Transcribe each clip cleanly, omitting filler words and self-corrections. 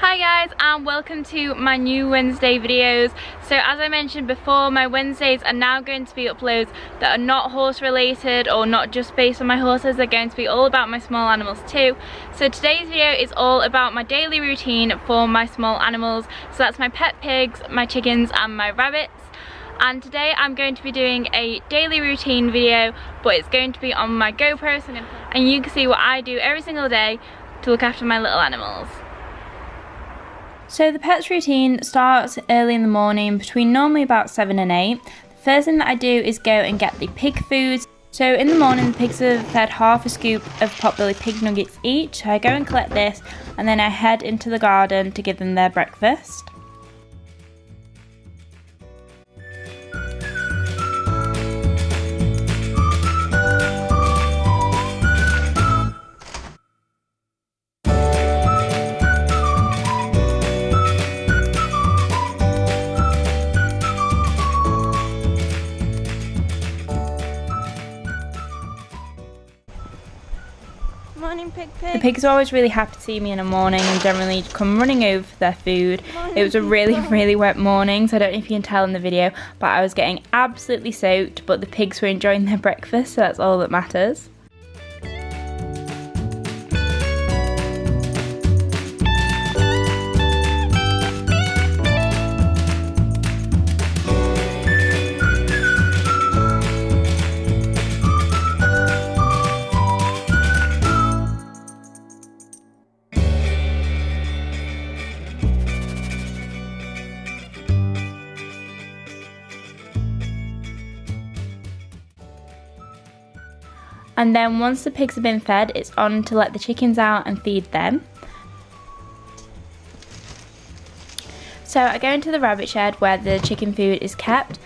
Hi guys, and welcome to my new Wednesday videos. So as I mentioned before, my Wednesdays are now going to be uploads that are not horse related or not just based on my horses. They're going to be all about my small animals too. So today's video is all about my daily routine for my small animals. So that's my pet pigs, my chickens and my rabbits. And today I'm going to be doing a daily routine video, but it's going to be on my GoPro, and you can see what I do every single day to look after my little animals. So the pets routine starts early in the morning, between normally about 7 and 8. The first thing that I do is go and get the pig foods. So in the morning the pigs are fed half a scoop of potbelly pig nuggets each. I go and collect this and then I head into the garden to give them their breakfast. Morning, pig. The pigs are always really happy to see me in the morning and generally come running over for their food. It was a really wet morning, so I don't know if you can tell in the video, but I was getting absolutely soaked, but the pigs were enjoying their breakfast, so that's all that matters. And then once the pigs have been fed, it's on to let the chickens out and feed them. So I go into the rabbit shed where the chicken food is kept,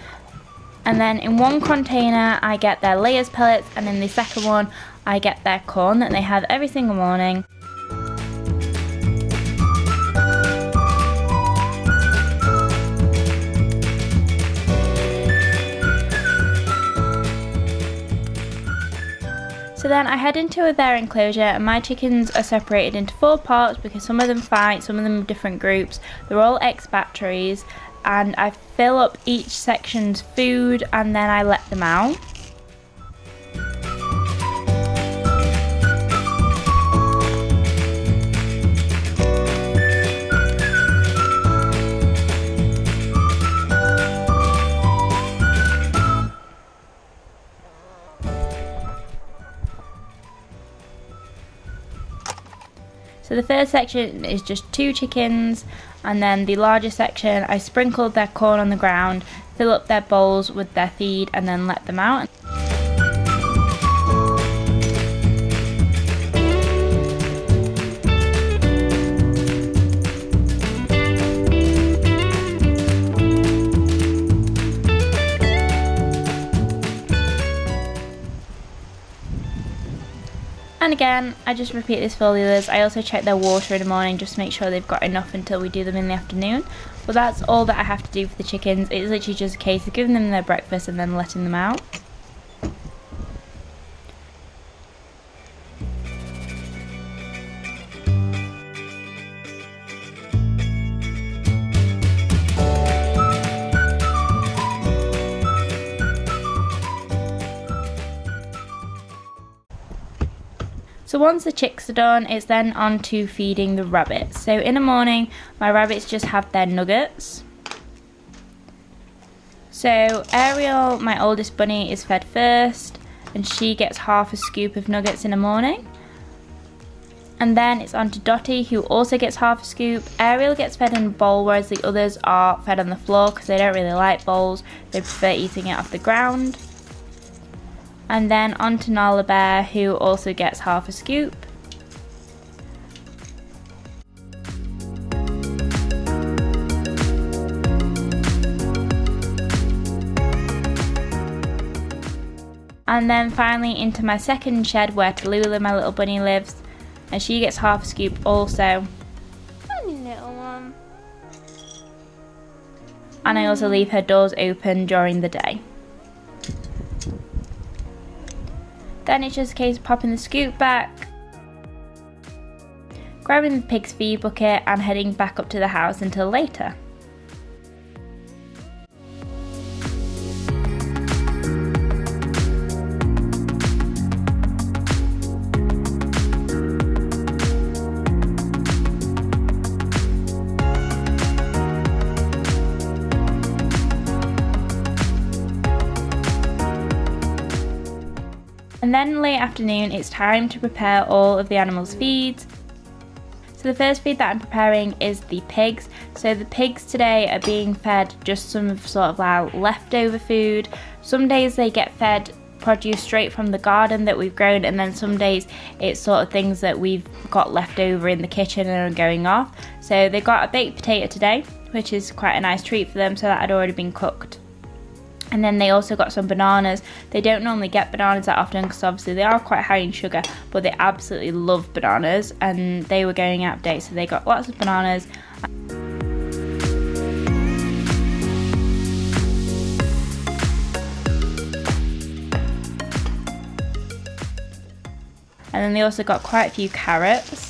and then in one container I get their layers pellets, and in the second one I get their corn that they have every single morning. So then I head into their enclosure, and my chickens are separated into 4 parts because some of them fight, some of them are different groups. They're all ex-batteries, and I fill up each section's food and then I let them out. So the first section is just 2 chickens, and then the larger section I sprinkled their corn on the ground, fill up their bowls with their feed and then let them out. And again, I just repeat this for all the others. I also check their water in the morning just to make sure they've got enough until we do them in the afternoon. But that's all that I have to do for the chickens. It's literally just a case of giving them their breakfast and then letting them out. So once the chicks are done, it's then on to feeding the rabbits. So in the morning, my rabbits just have their nuggets. So Ariel, my oldest bunny, is fed first, and she gets half a scoop of nuggets in the morning. And then it's on to Dottie, who also gets half a scoop. Ariel gets fed in a bowl, whereas the others are fed on the floor because they don't really like bowls. They prefer eating it off the ground. And then on to Nala Bear, who also gets half a scoop. And then finally into my second shed where Tallulah, my little bunny, lives, and she gets half a scoop also. Funny little one. And I also leave her doors open during the day. Then it's just a case of popping the scoop back, grabbing the pig's feed bucket and heading back up to the house until later. And then late afternoon, it's time to prepare all of the animals' feeds. So the first feed that I'm preparing is the pigs. So the pigs today are being fed just some sort of our leftover food. Some days they get fed produce straight from the garden that we've grown, and then some days it's sort of things that we've got left over in the kitchen and are going off. So they got a baked potato today, which is quite a nice treat for them, so that had already been cooked. And then they also got some bananas. They don't normally get bananas that often because obviously they are quite high in sugar, but they absolutely love bananas, and they were going out of date, so they got lots of bananas. And then they also got quite a few carrots.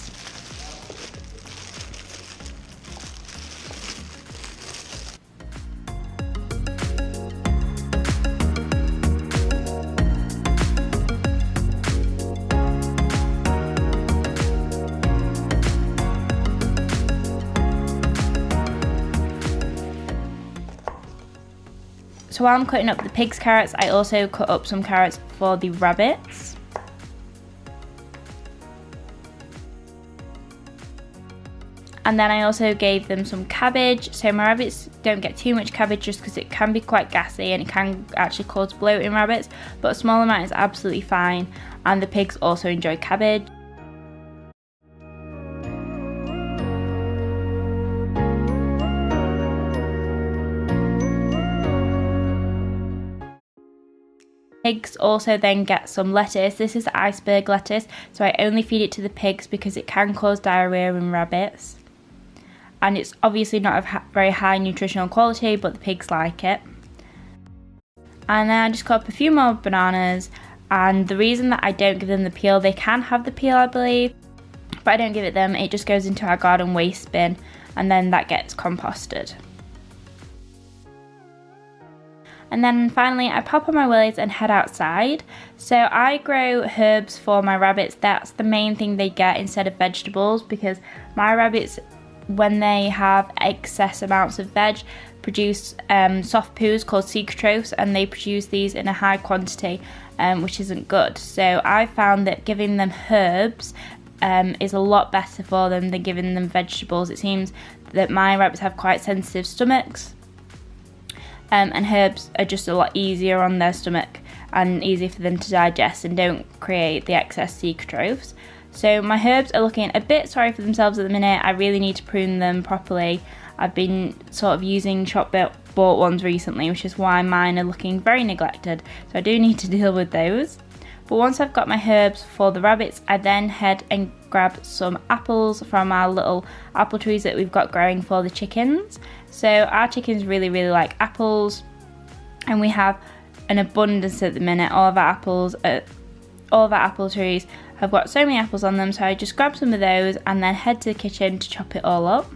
So while I'm cutting up the pig's carrots, I also cut up some carrots for the rabbits. And then I also gave them some cabbage. So my rabbits don't get too much cabbage just because it can be quite gassy and it can actually cause bloat in rabbits, but a small amount is absolutely fine. And the pigs also enjoy cabbage. Pigs also then get some lettuce. This is iceberg lettuce, so I only feed it to the pigs because it can cause diarrhea in rabbits. And it's obviously not of very high nutritional quality, but the pigs like it. And then I just cut up a few more bananas, and the reason that I don't give them the peel, they can have the peel I believe, but I don't give it them. It just goes into our garden waste bin and then that gets composted. And then finally I pop on my willies and head outside. So I grow herbs for my rabbits. That's the main thing they get instead of vegetables, because my rabbits, when they have excess amounts of veg, produce soft poos called secretrophs, and they produce these in a high quantity, which isn't good. So I found that giving them herbs is a lot better for them than giving them vegetables. It seems that my rabbits have quite sensitive stomachs, and herbs are just a lot easier on their stomach and easier for them to digest and don't create the excess secretrophs. So my herbs are looking a bit sorry for themselves at the minute. I really need to prune them properly. I've been sort of using shop-bought ones recently, which is why mine are looking very neglected. So I do need to deal with those. But once I've got my herbs for the rabbits, I then head and grab some apples from our little apple trees that we've got growing for the chickens. So our chickens really like apples, and we have an abundance at the minute. All of our apple trees have got so many apples on them, so I just grab some of those and then head to the kitchen to chop it all up.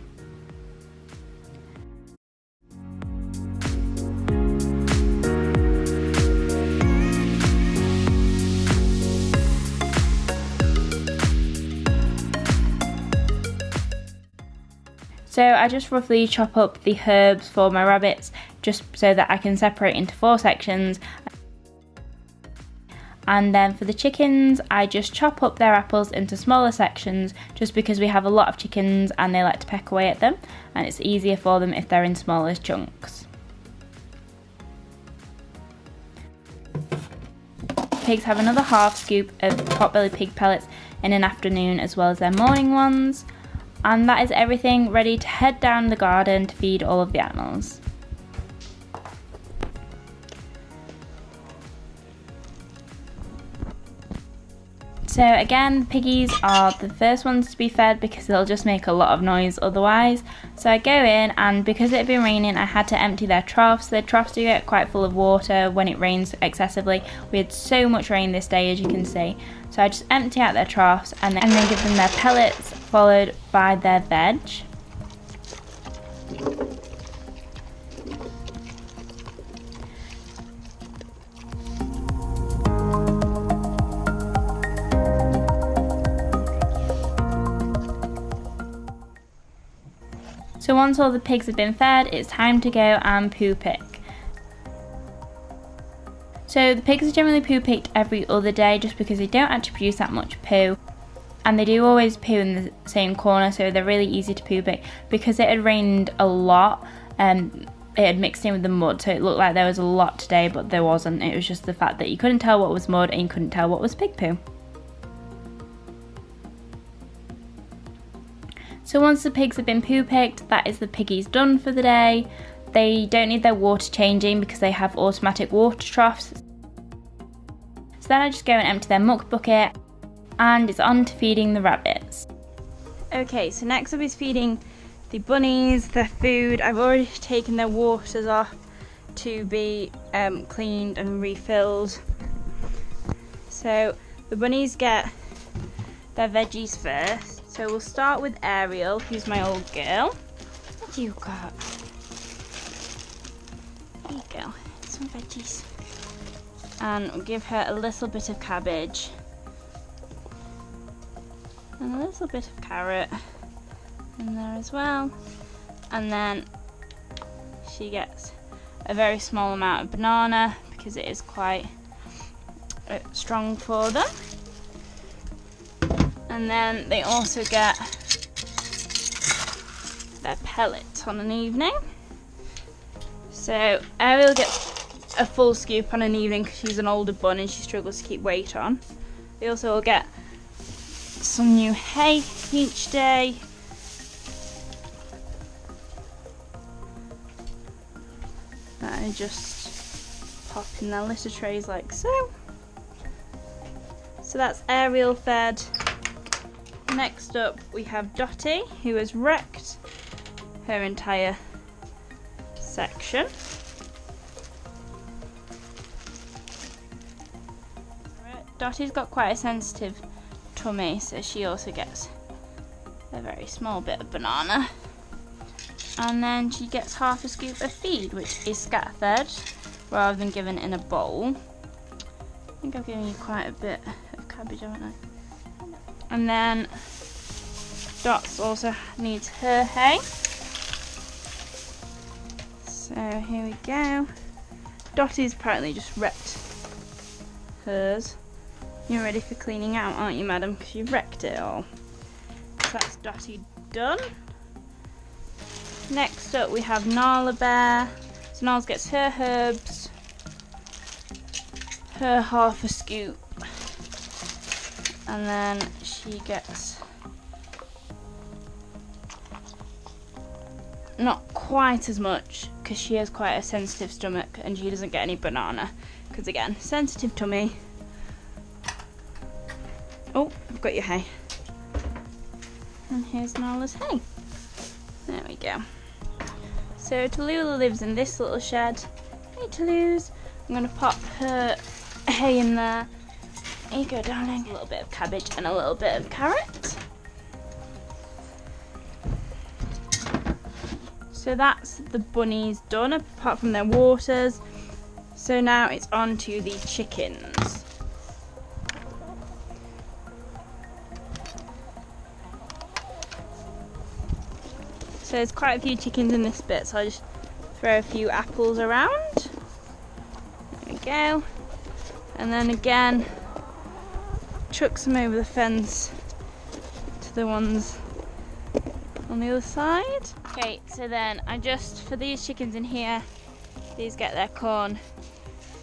So I just roughly chop up the herbs for my rabbits just so that I can separate into 4 sections. And then for the chickens, I just chop up their apples into smaller sections just because we have a lot of chickens and they like to peck away at them, and it's easier for them if they're in smaller chunks. Pigs have another half scoop of potbelly pig pellets in an afternoon as well as their morning ones. And that is everything ready to head down the garden to feed all of the animals. So again, the piggies are the first ones to be fed because they'll just make a lot of noise otherwise. So I go in, and because it had been raining, I had to empty their troughs. Their troughs do get quite full of water when it rains excessively. We had so much rain this day, as you can see. So I just empty out their troughs and then give them their pellets followed by their veg. So once all the pigs have been fed, it's time to go and poo pick. So the pigs are generally poo picked every other day just because they don't actually produce that much poo. And they do always poo in the same corner, so they're really easy to poo pick. Because it had rained a lot, it had mixed in with the mud, so it looked like there was a lot today, but there wasn't. It was just the fact that you couldn't tell what was mud and you couldn't tell what was pig poo. So once the pigs have been poo picked, that is the piggies done for the day. They don't need their water changing because they have automatic water troughs. So then I just go and empty their muck bucket, and it's on to feeding the rabbits. Okay, so next up is feeding the bunnies their food. I've already taken their waters off to be cleaned and refilled. So the bunnies get their veggies first. So we'll start with Ariel, who's my old girl. What do you got? There you go, some veggies. And we'll give her a little bit of cabbage. And a little bit of carrot in there as well. And then she gets a very small amount of banana because it is quite strong for them. And then they also get their pellets on an evening. So Ariel gets a full scoop on an evening because she's an older bun and she struggles to keep weight on. They also will get some new hay each day. That I just pop in their litter trays like so. So that's Ariel fed. Next up we have Dottie, who has wrecked her entire section. Dottie's got quite a sensitive tummy, so she also gets a very small bit of banana. And then she gets half a scoop of feed, which is scatter fed rather than given in a bowl. I think I've given you quite a bit of cabbage, haven't I? And then Dots also needs her hay. So here we go. Dottie's apparently just wrecked hers. You're ready for cleaning out, aren't you, madam? Because you've wrecked it all. So that's Dottie done. Next up we have Nala Bear. So Nala gets her herbs, her half a scoop, and then she gets not quite as much because she has quite a sensitive stomach and she doesn't get any banana because again, sensitive tummy. Oh, I've got your hay. And here's Nala's hay. There we go. So Tallulah lives in this little shed. Hey Toulouse. I'm going to pop her hay in there. Here you go, darling. A little bit of cabbage and a little bit of carrot. So that's the bunnies done, apart from their waters. So now it's on to the chickens. So there's quite a few chickens in this bit, so I'll just throw a few apples around. There we go. And then again, chuck some over the fence to the ones on the other side. Okay, so then for these chickens in here, these get their corn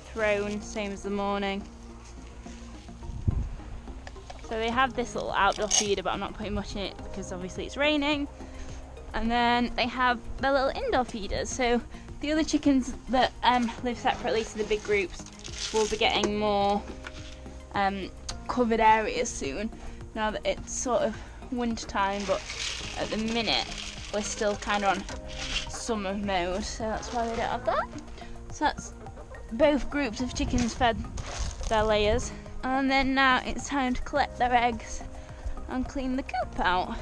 thrown, same as the morning. So they have this little outdoor feeder, but I'm not putting much in it because obviously it's raining. And then they have their little indoor feeders. So the other chickens that live separately to the big groups will be getting more covered areas soon, now that it's sort of winter time, but at the minute we're still kind of on summer mode, so that's why they don't have that. So that's both groups of chickens fed their layers, and then now it's time to collect their eggs and clean the coop out.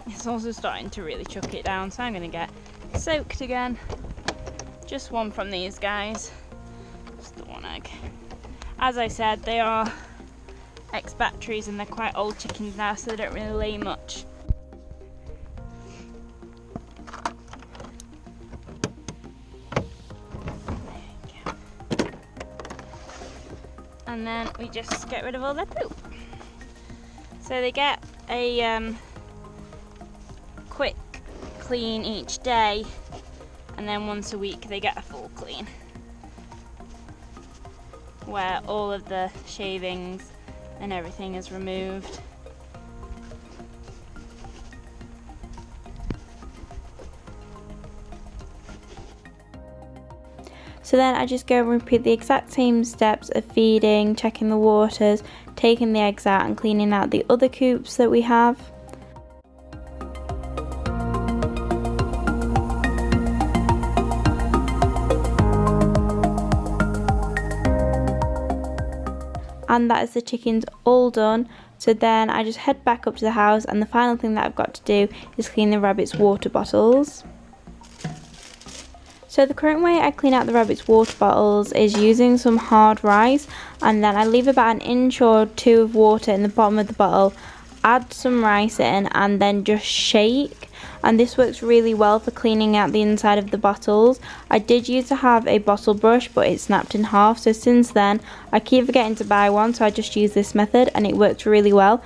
It's also starting to really chuck it down, so I'm going to get soaked again. Just one from these guys. Just the one egg. As I said, they are ex-batteries and they're quite old chickens now, so they don't really lay much. And then we just get rid of all their poop. So they get a quick clean each day, and then once a week they get a full clean, where all of the shavings and everything is removed. So then I just go and repeat the exact same steps of feeding, checking the waters, taking the eggs out and cleaning out the other coops that we have. And that is the chickens all done. So then I just head back up to the house, and the final thing that I've got to do is clean the rabbits' water bottles. So the current way I clean out the rabbits' water bottles is using some hard rice, and then I leave about an inch or two of water in the bottom of the bottle, add some rice in, and then just shake. And this works really well for cleaning out the inside of the bottles. I did used to have a bottle brush, but it snapped in half, so since then I keep forgetting to buy one, so I just use this method and it works really well.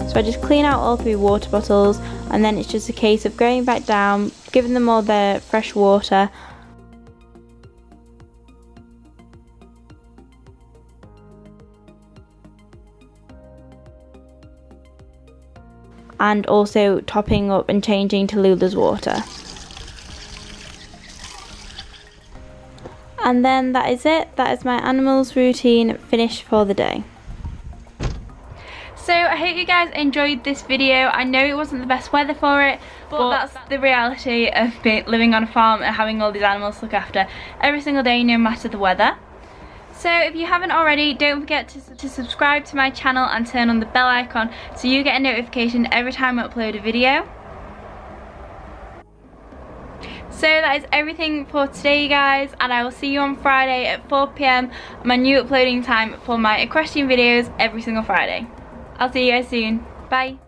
So I just clean out all 3 water bottles, and then it's just a case of going back down, giving them all their fresh water, and also topping up and changing to Lula's water. And then that is it. That is my animals routine finished for the day. So I hope you guys enjoyed this video. I know it wasn't the best weather for it, but that's the reality of living on a farm and having all these animals to look after every single day, no matter the weather. So if you haven't already, don't forget to subscribe to my channel and turn on the bell icon so you get a notification every time I upload a video. So that is everything for today, guys, and I will see you on Friday at 4 PM, my new uploading time for my equestrian videos every single Friday. I'll see you guys soon. Bye.